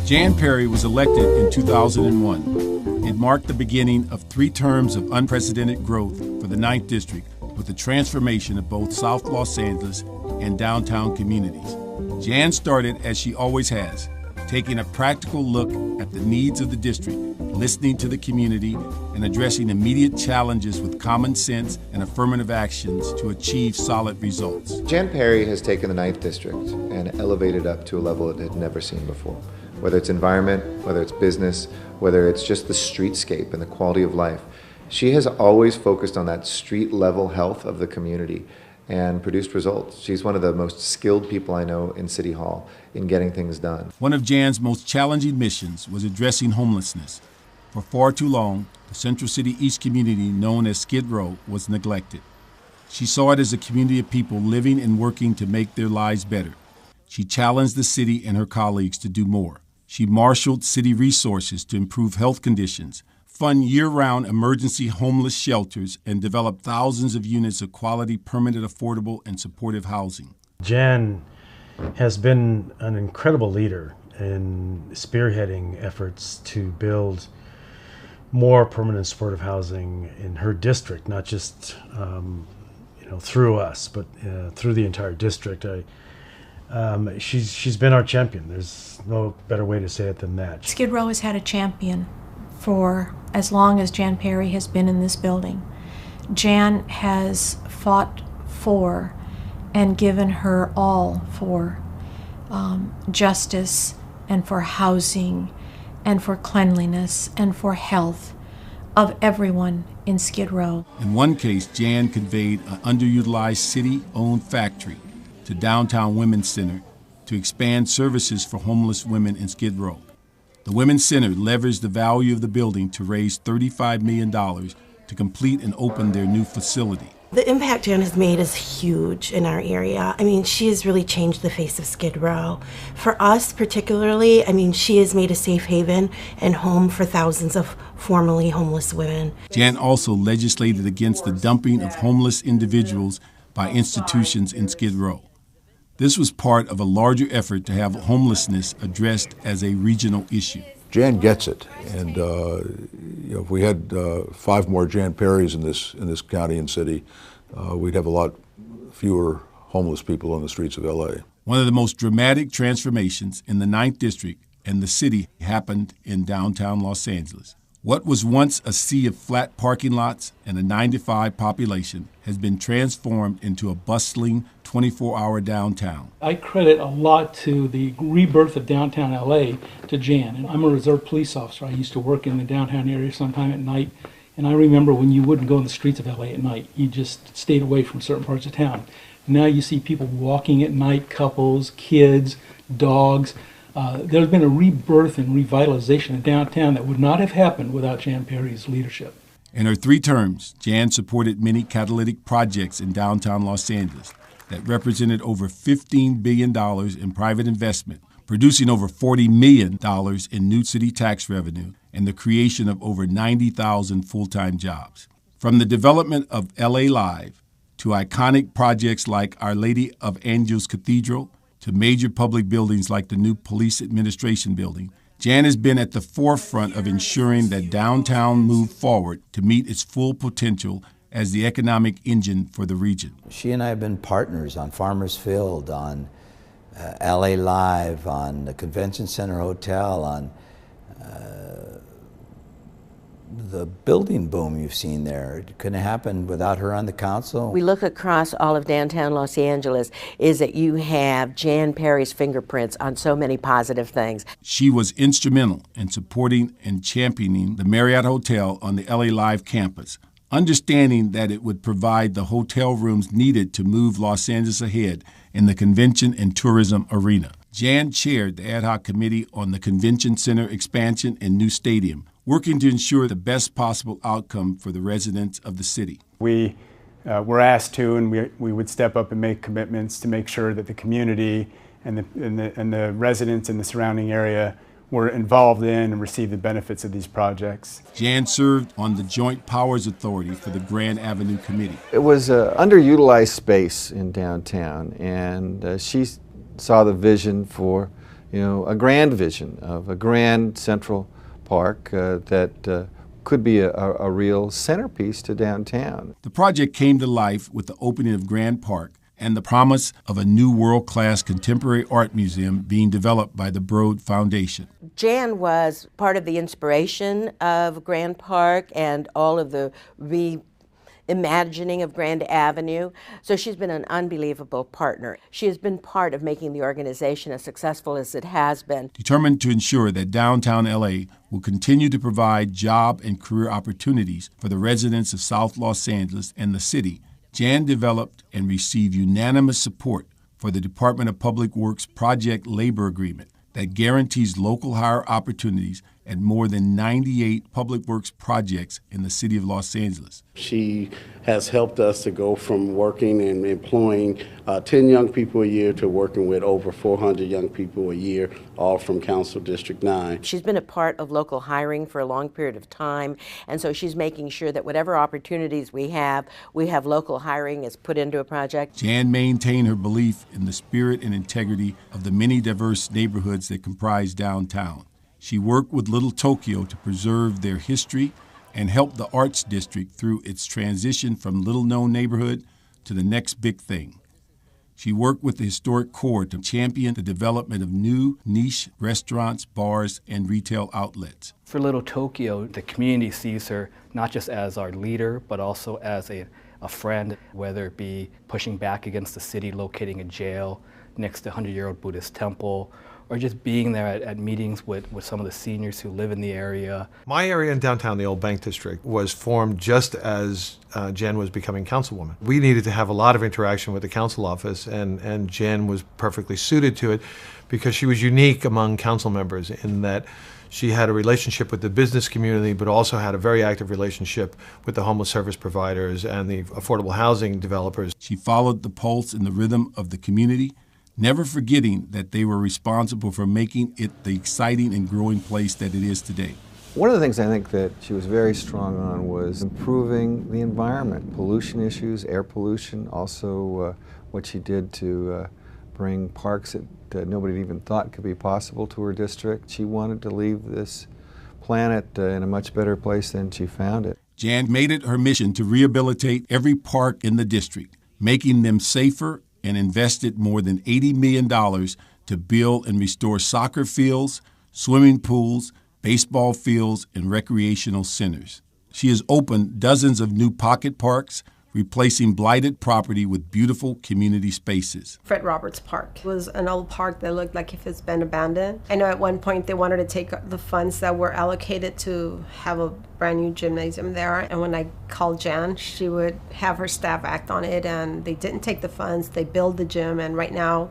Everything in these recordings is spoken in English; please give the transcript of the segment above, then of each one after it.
Jan Perry was elected in 2001. It marked the beginning of 3 terms of unprecedented growth for the 9th District, with the transformation of both South Los Angeles and downtown communities. Jan started as she always has, taking a practical look at the needs of the district, listening to the community, and addressing immediate challenges with common sense and affirmative actions to achieve solid results. Jan Perry has taken the 9th District and elevated up to a level it had never seen before. Whether it's environment, whether it's business, whether it's just the streetscape and the quality of life. She has always focused on that street level health of the community and produced results. She's one of the most skilled people I know in City Hall in getting things done. One of Jan's most challenging missions was addressing homelessness. For far too long, the Central City East community known as Skid Row was neglected. She saw it as a community of people living and working to make their lives better. She challenged the city and her colleagues to do more. She marshaled city resources to improve health conditions, fund year-round emergency homeless shelters, and develop thousands of units of quality, permanent, affordable, and supportive housing. Jan has been an incredible leader in spearheading efforts to build more permanent supportive housing in her district, not just through us, but through the entire district. She's been our champion. There's no better way to say it than that. Skid Row has had a champion for as long as Jan Perry has been in this building. Jan has fought for and given her all for justice and for housing and for cleanliness and for health of everyone in Skid Row. In one case, Jan conveyed an underutilized city-owned factory to Downtown Women's Center to expand services for homeless women in Skid Row. The Women's Center leveraged the value of the building to raise $35 million to complete and open their new facility. The impact Jan has made is huge in our area. I mean, she has really changed the face of Skid Row. For us particularly, I mean, she has made a safe haven and home for thousands of formerly homeless women. Jan also legislated against the dumping of homeless individuals by institutions in Skid Row. This was part of a larger effort to have homelessness addressed as a regional issue. Jan gets it, and if we had 5 more Jan Perrys in this county and city, we'd have a lot fewer homeless people on the streets of LA. One of the most dramatic transformations in the 9th District and the city happened in downtown Los Angeles. What was once a sea of flat parking lots and a 9-to-5 population has been transformed into a bustling 24-hour downtown. I credit a lot to the rebirth of downtown LA to Jan. And I'm a reserve police officer. I used to work in the downtown area sometime at night. And I remember when you wouldn't go in the streets of LA at night. You just stayed away from certain parts of town. Now you see people walking at night, couples, kids, dogs. There's been a rebirth and revitalization of downtown that would not have happened without Jan Perry's leadership. In her 3 terms, Jan supported many catalytic projects in downtown Los Angeles that represented over $15 billion in private investment, producing over $40 million in new city tax revenue and the creation of over 90,000 full-time jobs. From the development of LA Live to iconic projects like Our Lady of Angels Cathedral, to major public buildings like the new Police Administration Building, Jan has been at the forefront of ensuring that downtown moved forward to meet its full potential as the economic engine for the region. She and I have been partners on Farmers Field, on LA Live, on the Convention Center Hotel, on the building boom you've seen there. It couldn't have happened without her on the council. We look across all of downtown Los Angeles is that you have Jan Perry's fingerprints on so many positive things. She was instrumental in supporting and championing the Marriott Hotel on the LA Live campus, understanding that it would provide the hotel rooms needed to move Los Angeles ahead in the convention and tourism arena. Jan chaired the ad hoc committee on the Convention Center expansion and new stadium, working to ensure the best possible outcome for the residents of the city. We were asked to, and we would step up and make commitments to make sure that the community and the residents in the surrounding area were involved in and received the benefits of these projects. Jan served on the Joint Powers Authority for the Grand Avenue Committee. It was an underutilized space in downtown, and she saw the vision for, a grand vision of a grand central park that could be a real centerpiece to downtown. The project came to life with the opening of Grand Park and the promise of a new world-class contemporary art museum being developed by the Broad Foundation. Jan was part of the inspiration of Grand Park and all of the reimagining of Grand Avenue. So she's been an unbelievable partner. She has been part of making the organization as successful as it has been. Determined to ensure that downtown LA will continue to provide job and career opportunities for the residents of South Los Angeles and the city, Jan developed and received unanimous support for the Department of Public Works Project Labor Agreement that guarantees local hire opportunities at more than 98 public works projects in the city of Los Angeles. She has helped us to go from working and employing 10 young people a year to working with over 400 young people a year, all from Council District 9. She's been a part of local hiring for a long period of time, and so she's making sure that whatever opportunities we have local hiring is put into a project. Jan maintained her belief in the spirit and integrity of the many diverse neighborhoods that comprise downtown. She worked with Little Tokyo to preserve their history and help the Arts District through its transition from little-known neighborhood to the next big thing. She worked with the historic core to champion the development of new niche restaurants, bars, and retail outlets. For Little Tokyo, the community sees her not just as our leader, but also as a friend, whether it be pushing back against the city locating a jail next to a 100-year-old Buddhist temple, or just being there at meetings with some of the seniors who live in the area. My area in downtown, the Old Bank District, was formed just as Jan was becoming councilwoman. We needed to have a lot of interaction with the council office, and Jan was perfectly suited to it because she was unique among council members in that she had a relationship with the business community, but also had a very active relationship with the homeless service providers and the affordable housing developers. She followed the pulse and the rhythm of the community, never forgetting that they were responsible for making it the exciting and growing place that it is today. One of the things I think that she was very strong on was improving the environment, pollution issues, air pollution, also what she did to bring parks that nobody even thought could be possible to her district. She wanted to leave this planet in a much better place than she found it. Jan made it her mission to rehabilitate every park in the district, making them safer, and invested more than $80 million to build and restore soccer fields, swimming pools, baseball fields, and recreational centers. She has opened dozens of new pocket parks, replacing blighted property with beautiful community spaces. Fred Roberts Park was an old park that looked like if it's been abandoned. I know at one point they wanted to take the funds that were allocated to have a brand new gymnasium there, and when I called Jan, she would have her staff act on it, and they didn't take the funds. They built the gym, and right now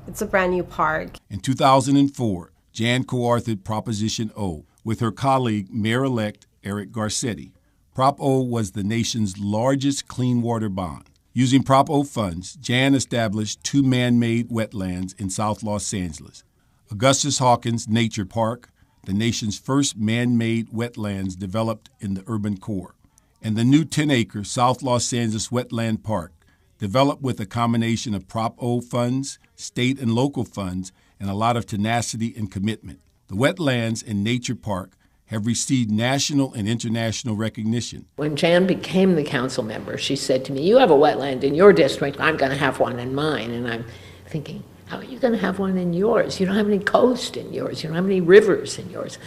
it's a brand new park. In 2004, Jan co-authored Proposition O with her colleague, Mayor-elect Eric Garcetti. Prop O was the nation's largest clean water bond. Using Prop O funds, Jan established 2 man-made wetlands in South Los Angeles. Augustus Hawkins Nature Park, the nation's first man-made wetlands developed in the urban core, and the new 10-acre South Los Angeles Wetland Park, developed with a combination of Prop O funds, state and local funds, and a lot of tenacity and commitment. The wetlands in Nature Park have received national and international recognition. When Jan became the council member, she said to me, "You have a wetland in your district, I'm going to have one in mine." And I'm thinking, how are you going to have one in yours? You don't have any coast in yours. You don't have any rivers in yours.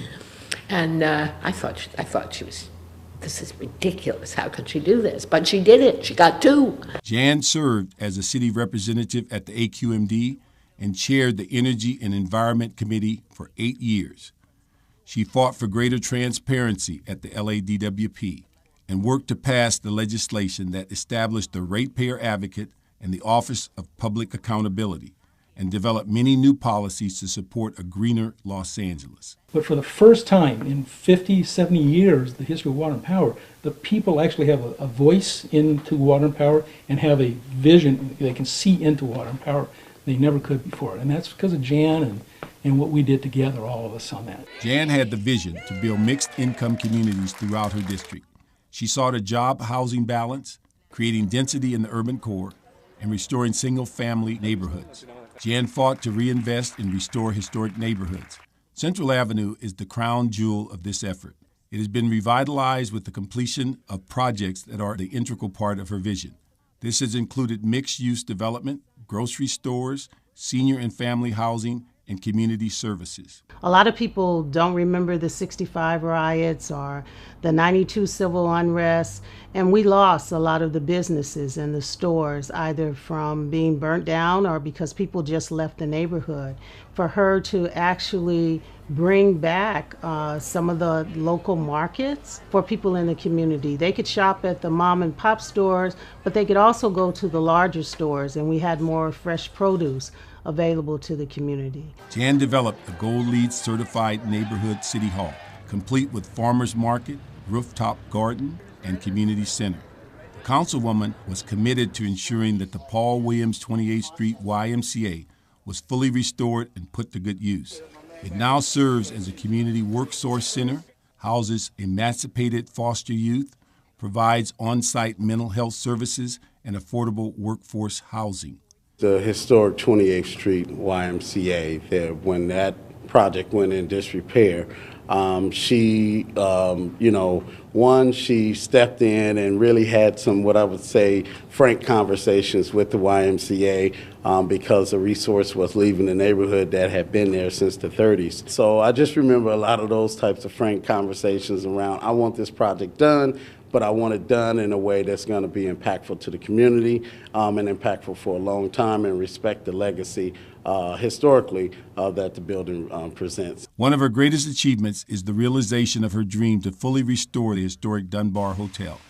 And I thought she was, this is ridiculous. How could she do this? But she did it. She got 2. Jan served as a city representative at the AQMD and chaired the Energy and Environment Committee for 8 years. She fought for greater transparency at the LADWP and worked to pass the legislation that established the Ratepayer Advocate and the Office of Public Accountability, and developed many new policies to support a greener Los Angeles. But for the first time in 50, 70 years, the history of water and power, the people actually have a voice into water and power and have a vision. They can see into water and power. They never could before. And that's because of Jan and what we did together, all of us on that. Jan had the vision to build mixed-income communities throughout her district. She sought a job-housing balance, creating density in the urban core, and restoring single-family neighborhoods. Jan fought to reinvest and restore historic neighborhoods. Central Avenue is the crown jewel of this effort. It has been revitalized with the completion of projects that are the integral part of her vision. This has included mixed-use development, grocery stores, senior and family housing, and community services. A lot of people don't remember the 65 riots or the 92 civil unrest, and we lost a lot of the businesses and the stores, either from being burnt down or because people just left the neighborhood. For her to actually bring back some of the local markets for people in the community. They could shop at the mom and pop stores, but they could also go to the larger stores, and we had more fresh produce available to the community. Jan developed a Gold LEED certified neighborhood city hall, complete with farmers market, rooftop garden, and community center. The councilwoman was committed to ensuring that the Paul Williams 28th Street YMCA was fully restored and put to good use. It now serves as a community workforce center, houses emancipated foster youth, provides on-site mental health services, and affordable workforce housing. The historic 28th Street YMCA, when that project went in disrepair, she stepped in and really had some, what I would say, frank conversations with the YMCA because the resource was leaving the neighborhood that had been there since the 30s. So I just remember a lot of those types of frank conversations around, I want this project done, but I want it done in a way that's going to be impactful to the community and impactful for a long time and respect the legacy historically that the building presents. One of her greatest achievements is the realization of her dream to fully restore the historic Dunbar Hotel.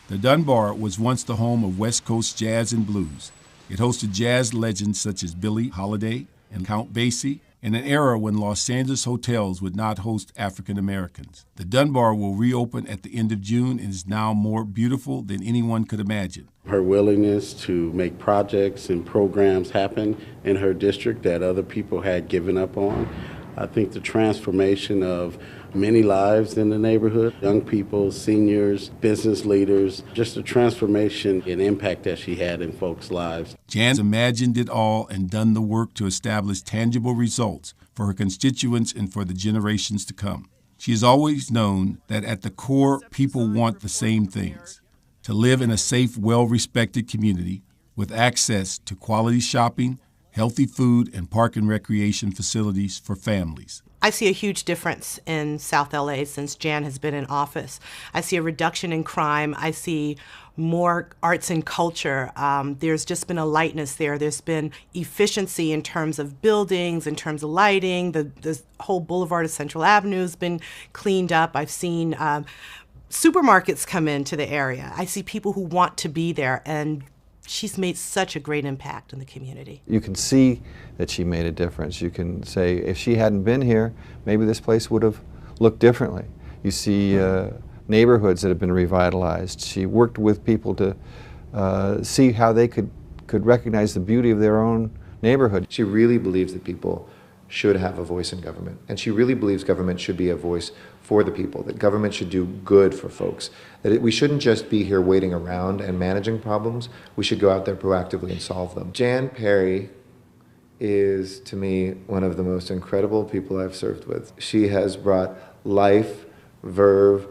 The Dunbar was once the home of West Coast jazz and blues. It hosted jazz legends such as Billie Holiday and Count Basie, in an era when Los Angeles hotels would not host African Americans. The Dunbar will reopen at the end of June and is now more beautiful than anyone could imagine. Her willingness to make projects and programs happen in her district that other people had given up on. I think the transformation of many lives in the neighborhood, young people, seniors, business leaders, just the transformation and impact that she had in folks' lives. Jan's imagined it all and done the work to establish tangible results for her constituents and for the generations to come. She has always known that at the core, people want the same things: to live in a safe, well-respected community with access to quality shopping, healthy food, and park and recreation facilities for families. I see a huge difference in South LA since Jan has been in office. I see a reduction in crime. I see more arts and culture. There's just been a lightness there. There's been efficiency in terms of buildings, in terms of lighting. The whole boulevard of Central Avenue has been cleaned up. I've seen supermarkets come into the area. I see people who want to be there, and she's made such a great impact in the community. You can see that she made a difference. You can say, if she hadn't been here, maybe this place would have looked differently. You see neighborhoods that have been revitalized. She worked with people to see how they could recognize the beauty of their own neighborhood. She really believes that people should have a voice in government, and she really believes government should be a voice for the people, that government should do good for folks, that we shouldn't just be here waiting around and managing problems, we should go out there proactively and solve them. Jan Perry is, to me, one of the most incredible people I've served with. She has brought life, verve,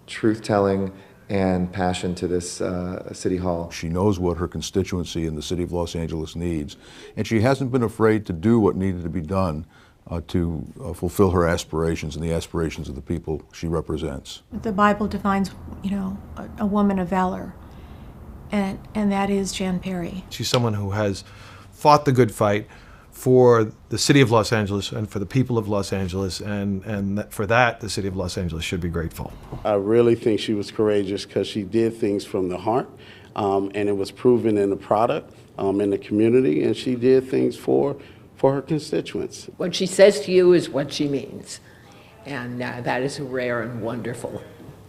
truth-telling, and passion to this city hall. She knows what her constituency in the city of Los Angeles needs, and she hasn't been afraid to do what needed to be done to fulfill her aspirations and the aspirations of the people she represents. The Bible defines, a woman of valor, and that is Jan Perry. She's someone who has fought the good fight for the city of Los Angeles and for the people of Los Angeles, and for that, the city of Los Angeles should be grateful. I really think she was courageous because she did things from the heart, and it was proven in the product, in the community, and she did things for her constituents. What she says to you is what she means, and that is a rare and wonderful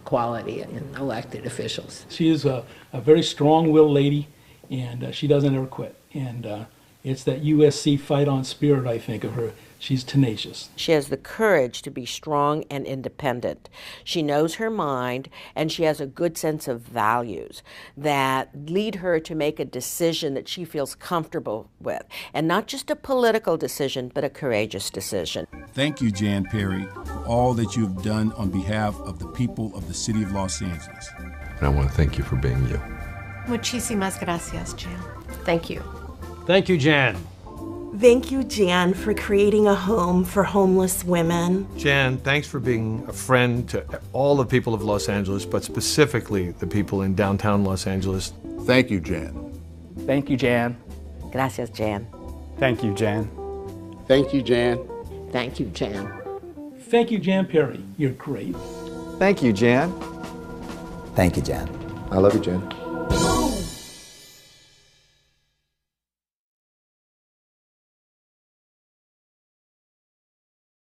quality in elected officials. She is a very strong-willed lady, and she doesn't ever quit. And It's that USC fight-on spirit, I think, of her. She's tenacious. She has the courage to be strong and independent. She knows her mind, and she has a good sense of values that lead her to make a decision that she feels comfortable with. And not just a political decision, but a courageous decision. Thank you, Jan Perry, for all that you have done on behalf of the people of the city of Los Angeles. And I want to thank you for being you. Muchísimas gracias, Jan. Thank you. Thank you, Jan. Thank you, Jan, for creating a home for homeless women. Jan, thanks for being a friend to all the people of Los Angeles, but specifically the people in downtown Los Angeles. Thank you, Jan. Thank you, Jan. Gracias, Jan. Thank you, Jan. Thank you, Jan. Thank you, Jan. Thank you, Jan Perry. You're great. Thank you, Jan. Thank you, Jan. I love you, Jan.